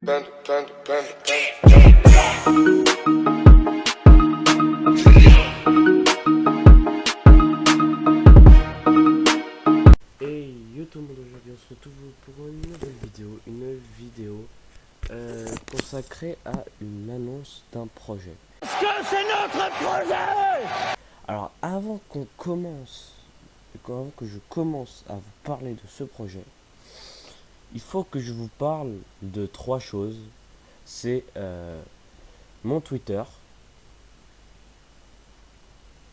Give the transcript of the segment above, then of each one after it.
Panda, panda, panda, panda. Hey yo tout le monde, aujourd'hui on se retrouve pour une nouvelle vidéo consacrée à une annonce d'un projet. Parce que c'est notre projet! Alors avant que je commence à vous parler de ce projet, il faut que je vous parle de trois choses. C'est mon Twitter.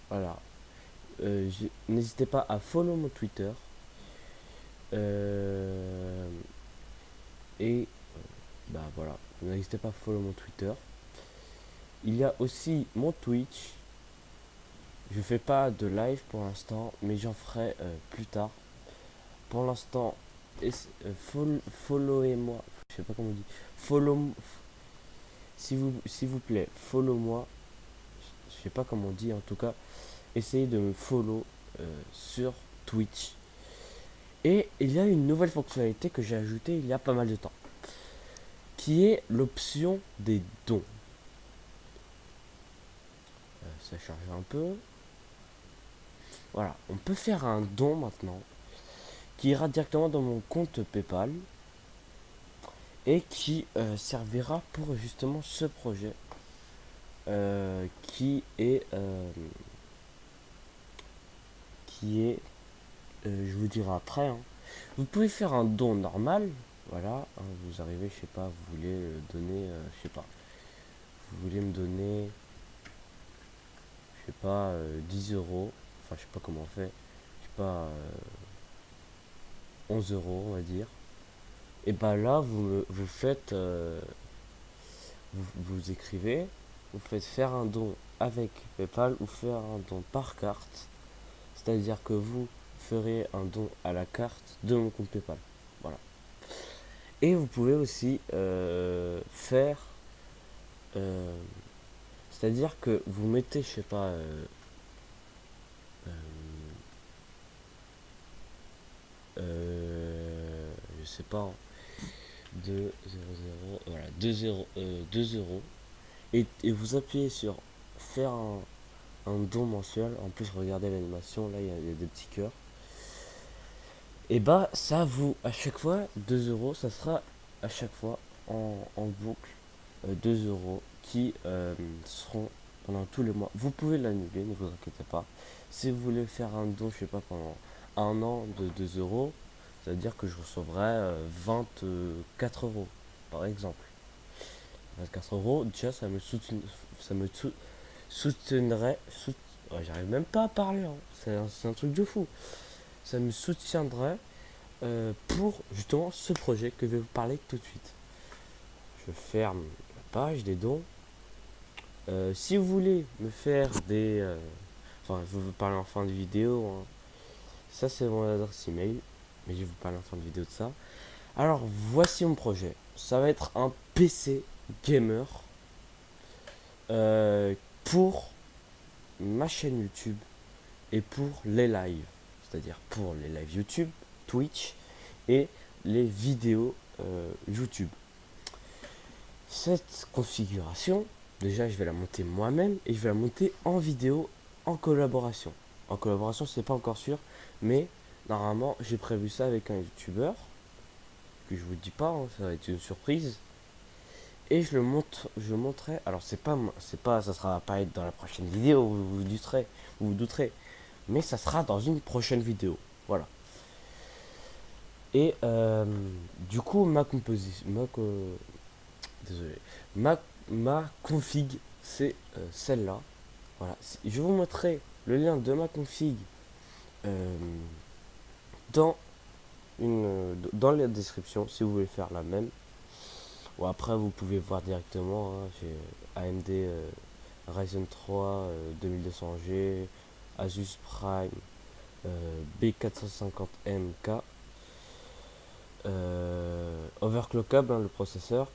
Voilà. N'hésitez pas à follow mon Twitter. Et bah voilà, n'hésitez pas à follow mon Twitter. Il y a aussi mon Twitch. Je fais pas de live pour l'instant, mais j'en ferai plus tard. Pour l'instant, followez-moi. Je sais pas comment on dit. S'il vous plaît, follow moi. Je sais pas comment on dit. En tout cas, essayez de me follow sur Twitch. Et il y a une nouvelle fonctionnalité que j'ai ajoutée il y a pas mal de temps, qui est l'option des dons. Ça charge un peu. Voilà, on peut faire un don maintenant qui ira directement dans mon compte PayPal et qui servira pour justement ce projet je vous dirai après, hein. Vous pouvez faire un don normal, voilà, hein, vous arrivez, je sais pas, vous voulez donner, je sais pas, vous voulez me donner, je sais pas, 10 euros, enfin je sais pas comment on fait, je sais pas, 11 euros on va dire. Et bah là vous faites vous écrivez, vous faites faire un don avec PayPal ou faire un don par carte, c'est à dire que vous ferez un don à la carte de mon compte PayPal, voilà. Et vous pouvez aussi faire c'est à dire que vous mettez, je sais pas, je sais pas, hein, 2 0 0, voilà, 2 euros, et vous appuyez sur faire un don mensuel. En plus, regardez l'animation, là il y a des petits cœurs. Et bah ça vous, à chaque fois 2 euros, ça sera à chaque fois en boucle 2 euros qui seront pendant tous les mois. Vous pouvez l'annuler, ne vous inquiétez pas. Si vous voulez faire un don, je sais pas, pendant un an de 2 euros, c'est à dire que je recevrai 24 euros par exemple. 24 euros, déjà soutiendrait. Ouais, j'arrive même pas à parler, hein. C'est un truc de fou. Ça me soutiendrait pour justement ce projet que je vais vous parler tout de suite. Je ferme la page des dons. Si vous voulez me faire des... enfin, je vais vous parler en fin de vidéo, hein. Ça, c'est mon adresse email. Mais je vais vous parler en fin de vidéo de ça. Alors, voici mon projet. Ça va être un PC gamer pour ma chaîne YouTube et pour les lives. C'est-à-dire pour les lives YouTube, Twitch et les vidéos YouTube. Cette configuration, déjà je vais la monter moi-même et je vais la monter en vidéo en collaboration. En collaboration, c'est pas encore sûr, mais normalement j'ai prévu ça avec un youtubeur que je vous dis pas, hein, ça va être une surprise. Et je montrerai. Alors ça sera pas être dans la prochaine vidéo, vous vous douterez, mais ça sera dans une prochaine vidéo. Voilà. Et du coup désolé, ma config c'est celle-là. Voilà. Je vous montrerai le lien de ma config dans dans la description si vous voulez faire la même. Ou après vous pouvez voir directement, hein, j'ai AMD Ryzen 3 2200G, Asus Prime B450MK, overclockable, hein, le processeur,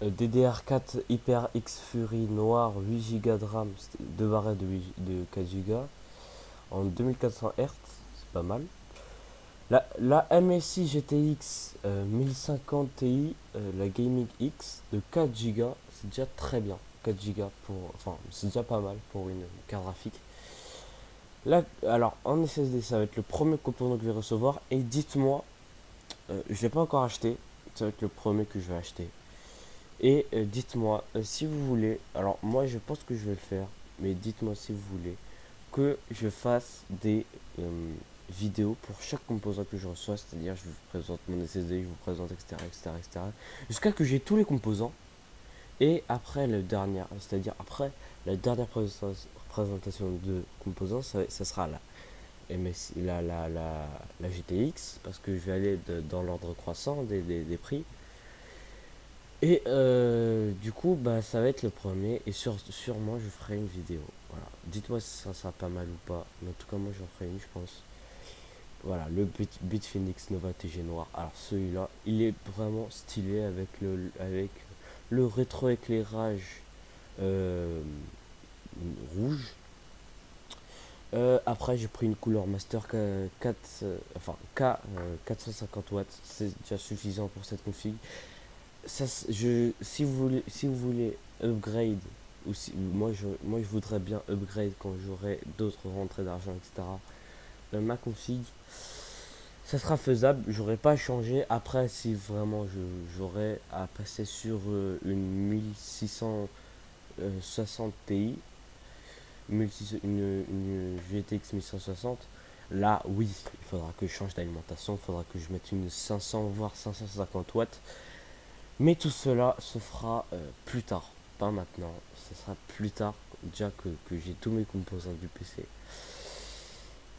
DDR4 HyperX Fury noir 8 Go de RAM, 2 barrettes de 4 Go en 2400 Hz, c'est pas mal. La MSI GTX 1050 Ti, la Gaming X de 4 Go, c'est déjà très bien. 4 Go pour, enfin, c'est déjà pas mal pour une carte graphique. Là, alors en SSD, ça va être le premier composant que je vais recevoir. Et dites-moi, je l'ai pas encore acheté, ça va être le premier que je vais acheter. Et dites-moi si vous voulez, alors moi je pense que je vais le faire, mais dites-moi si vous voulez que je fasse des vidéos pour chaque composant que je reçois, c'est-à-dire je vous présente mon SSD, je vous présente etc etc etc jusqu'à que j'ai tous les composants. Et après le dernier, c'est-à-dire après la dernière présentation de composants, ça sera la MSI, la GTX, parce que je vais aller dans l'ordre croissant des prix. Et du coup, bah, ça va être le premier. Et sûrement, je ferai une vidéo. Voilà. Dites-moi si ça sera pas mal ou pas. Mais en tout cas, moi, j'en ferai une, je pense. Voilà, le Bitfinex Nova TG Noir. Alors, celui-là, il est vraiment stylé avec le rétroéclairage euh, rouge. Après, j'ai pris une couleur Master K 450 watts. C'est déjà suffisant pour cette config. Si vous voulez upgrade, ou si, moi je voudrais bien upgrade quand j'aurai d'autres rentrées d'argent, etc. Ma config, ça sera faisable, j'aurai pas à changer. Après, si vraiment j'aurais à passer sur une 1660 Ti, une GTX 1160, là oui, il faudra que je change d'alimentation, il faudra que je mette une 500 voire 550 watts. Mais tout cela se fera plus tard, pas maintenant. Ce sera plus tard, déjà que j'ai tous mes composants du PC.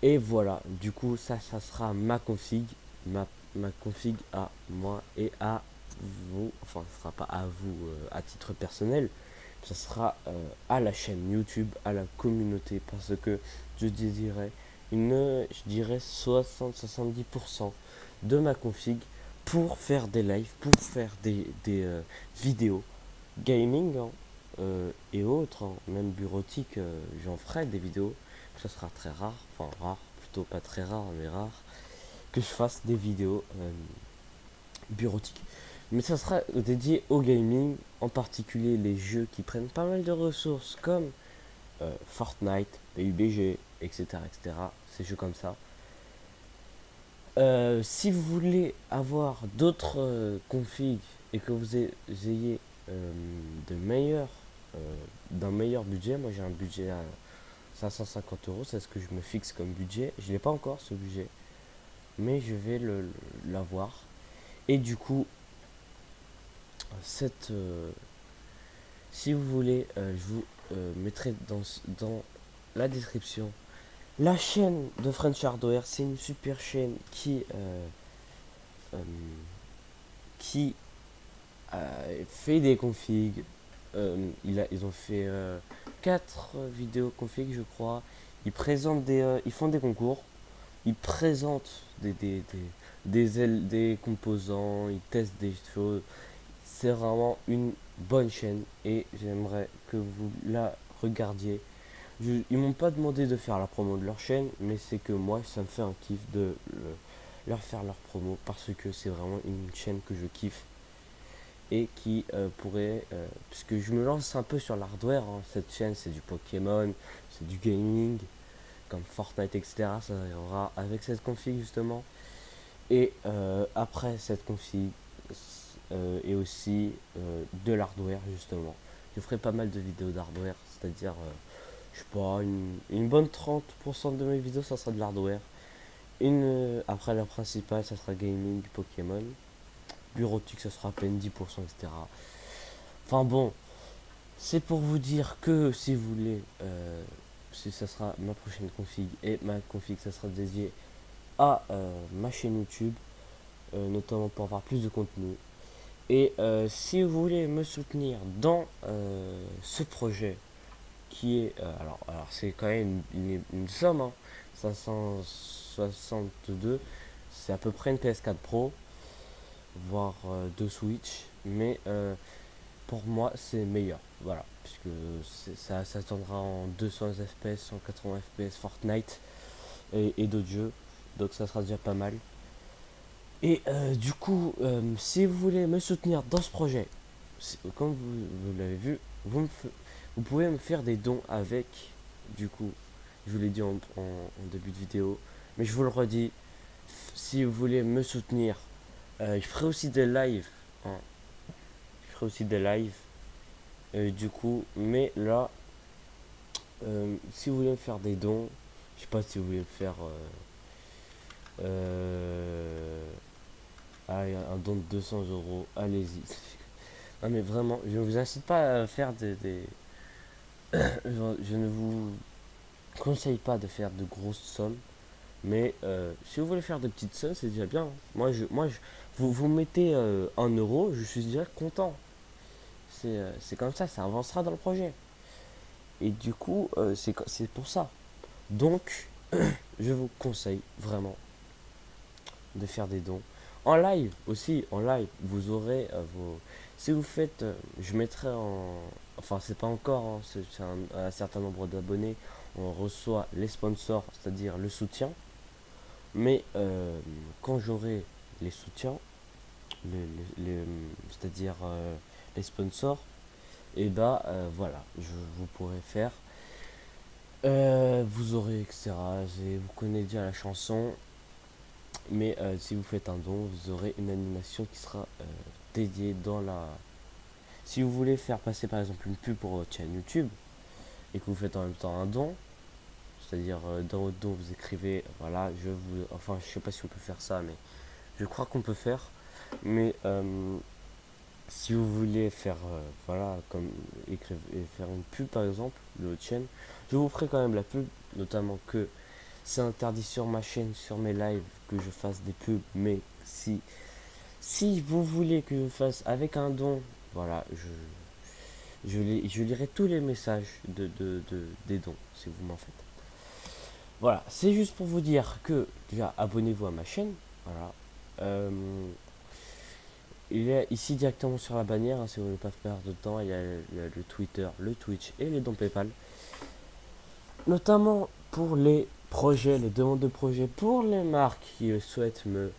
Et voilà, du coup, ça sera ma config, ma config à moi et à vous. Enfin, ce sera pas à vous à titre personnel, ça sera à la chaîne YouTube, à la communauté, parce que je dirais je dirais 60-70% de ma config pour faire des lives, pour faire des vidéos gaming hein, et autres, hein, même bureautique, j'en ferai des vidéos. Ça sera très rare, enfin rare, plutôt pas très rare, mais rare, que je fasse des vidéos bureautiques. Mais ça sera dédié au gaming, en particulier les jeux qui prennent pas mal de ressources comme Fortnite, PUBG, etc., etc. Ces jeux comme ça. Si vous voulez avoir d'autres configs et que vous ayez de meilleurs, d'un meilleur budget, moi j'ai un budget à 550 euros, c'est ce que je me fixe comme budget. Je n'ai pas encore ce budget, mais je vais l'avoir. Et du coup, si vous voulez, je vous mettrai dans la description la chaîne de French Hardware. C'est une super chaîne euh, qui fait des configs. Ils ont fait 4 vidéos config, je crois. Ils font des concours. Ils présentent des composants. Ils testent des choses. C'est vraiment une bonne chaîne et j'aimerais que vous la regardiez. Ils m'ont pas demandé de faire la promo de leur chaîne, mais c'est que moi, ça me fait un kiff de leur faire leur promo parce que c'est vraiment une chaîne que je kiffe et qui pourrait, puisque je me lance un peu sur l'hardware, hein, cette chaîne c'est du Pokémon, c'est du gaming, comme Fortnite, etc. Ça ira avec cette config justement. Et après cette config, et aussi de l'hardware justement. Je ferai pas mal de vidéos d'hardware, c'est-à-dire, je sais pas, une bonne 30% de mes vidéos, ça sera de l'hardware. Après la principale, ça sera gaming, Pokémon. Bureautique, ça sera à peine 10%, etc. Enfin bon, c'est pour vous dire que si vous voulez, ça sera ma prochaine config et ma config, ça sera dédié à ma chaîne YouTube, notamment pour avoir plus de contenu. Et si vous voulez me soutenir dans ce projet qui est alors c'est quand même une somme hein, 562, c'est à peu près une PS4 Pro voire deux Switch, mais pour moi c'est meilleur, voilà, puisque ça tournera en 200 fps, 180 fps Fortnite et d'autres jeux, donc ça sera déjà pas mal. Et du coup, si vous voulez me soutenir dans ce projet, comme vous l'avez vu, vous pouvez me faire des dons avec, du coup, je vous l'ai dit en début de vidéo, mais je vous le redis, si vous voulez me soutenir, je ferai aussi des lives, hein, je ferai aussi des lives, du coup, mais là, si vous voulez me faire des dons, je sais pas si vous voulez me faire un don de 200 euros, allez-y. Non mais vraiment, je ne vous incite pas à faire je ne vous conseille pas de faire de grosses sommes, mais si vous voulez faire de petites sommes, c'est déjà bien. Vous mettez 1 euro, je suis déjà content. C'est comme ça avancera dans le projet. Et du coup, c'est pour ça. Donc, je vous conseille vraiment de faire des dons. En live aussi, en live, vous aurez vos. Si vous faites, je mettrai en. Enfin, c'est pas encore, hein, c'est un certain nombre d'abonnés. On reçoit les sponsors, c'est-à-dire le soutien. Mais quand j'aurai les soutiens, c'est-à-dire les sponsors, et bah voilà, vous pourrez faire. Vous aurez, etc. Vous connaissez déjà la chanson. Mais si vous faites un don, vous aurez une animation qui sera dédiée dans la. Si vous voulez faire passer par exemple une pub pour votre chaîne YouTube et que vous faites en même temps un don, c'est-à-dire dans votre don vous écrivez voilà, enfin je sais pas si on peut faire ça, mais je crois qu'on peut faire. Mais si vous voulez faire voilà, comme écrire et faire une pub par exemple de votre chaîne, je vous ferai quand même la pub, notamment que c'est interdit sur ma chaîne, sur mes lives, que je fasse des pubs, mais si vous voulez que je fasse avec un don, voilà, je lirai tous les messages des dons, si vous m'en faites. Voilà, c'est juste pour vous dire que, déjà, abonnez-vous à ma chaîne, voilà. Il est ici directement sur la bannière, hein, si vous ne voulez pas perdre de temps, il y a le Twitter, le Twitch et les dons PayPal. Notamment pour les projets, les demandes de projets, pour les marques qui souhaitent me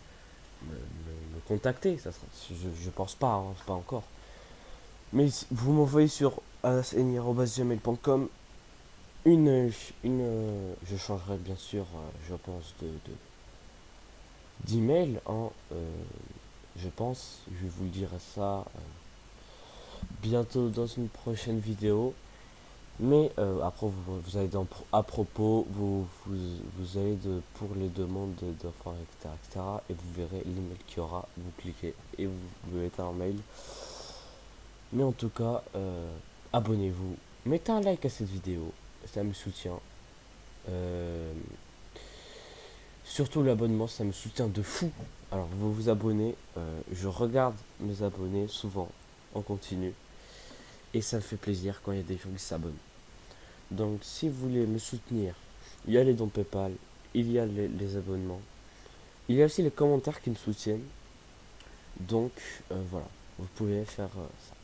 contacter. Ça sera, je pense pas, hein, pas encore. Mais vous m'envoyez sur alasenier@gmail.com je changerai bien sûr, je pense, d'email en, je pense, je vous le dirai ça bientôt dans une prochaine vidéo. Mais après, vous allez à propos, vous allez pour les demandes d'offres, etc., etc. Et vous verrez l'email qu'il y aura. Vous cliquez et vous mettez un mail. Mais en tout cas, abonnez-vous. Mettez un like à cette vidéo. Ça me soutient. Euh, Surtout l'abonnement, ça me soutient de fou. Alors, vous vous abonnez. Je regarde mes abonnés souvent en continu. Et ça me fait plaisir quand il y a des gens qui s'abonnent. Donc si vous voulez me soutenir, il y a les dons PayPal, il y a les abonnements, il y a aussi les commentaires qui me soutiennent. Donc voilà, vous pouvez faire ça.